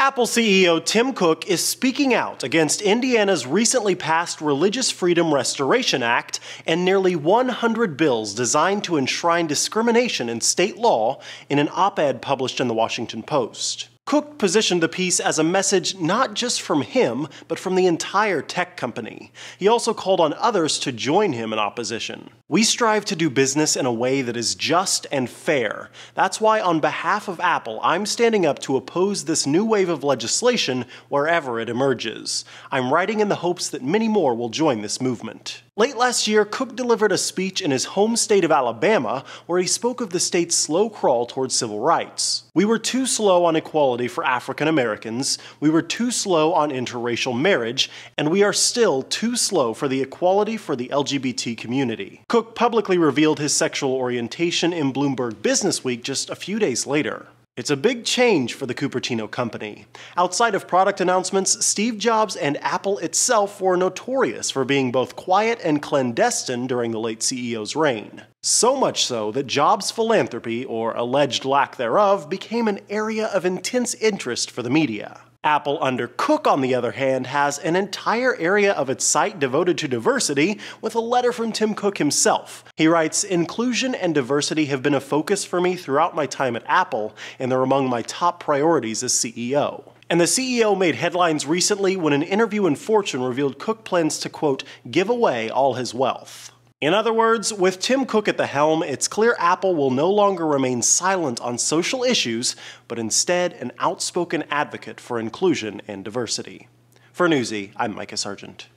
Apple CEO Tim Cook is speaking out against Indiana's recently passed Religious Freedom Restoration Act and nearly 100 bills designed to enshrine discrimination in state law in an op-ed published in the Washington Post. Cook positioned the piece as a message not just from him, but from the entire tech company. He also called on others to join him in opposition. "We strive to do business in a way that is just and fair. That's why on behalf of Apple, I'm standing up to oppose this new wave of legislation wherever it emerges. I'm writing in the hopes that many more will join this movement." Late last year, Cook delivered a speech in his home state of Alabama where he spoke of the state's slow crawl towards civil rights. "We were too slow on equality for African Americans, we were too slow on interracial marriage, and we are still too slow for the equality for the LGBT community." Cook publicly revealed his sexual orientation in Bloomberg Businessweek just a few days later. It's a big change for the Cupertino company. Outside of product announcements, Steve Jobs and Apple itself were notorious for being both quiet and clandestine during the late CEO's reign. So much so that Jobs' philanthropy, or alleged lack thereof, became an area of intense interest for the media. Apple under Cook, on the other hand, has an entire area of its site devoted to diversity, with a letter from Tim Cook himself. He writes, "Inclusion and diversity have been a focus for me throughout my time at Apple, and they're among my top priorities as CEO." And the CEO made headlines recently when an interview in Fortune revealed Cook plans to, quote, "give away all his wealth." In other words, with Tim Cook at the helm, it's clear Apple will no longer remain silent on social issues, but instead an outspoken advocate for inclusion and diversity. For Newsy, I'm Micah Sargent.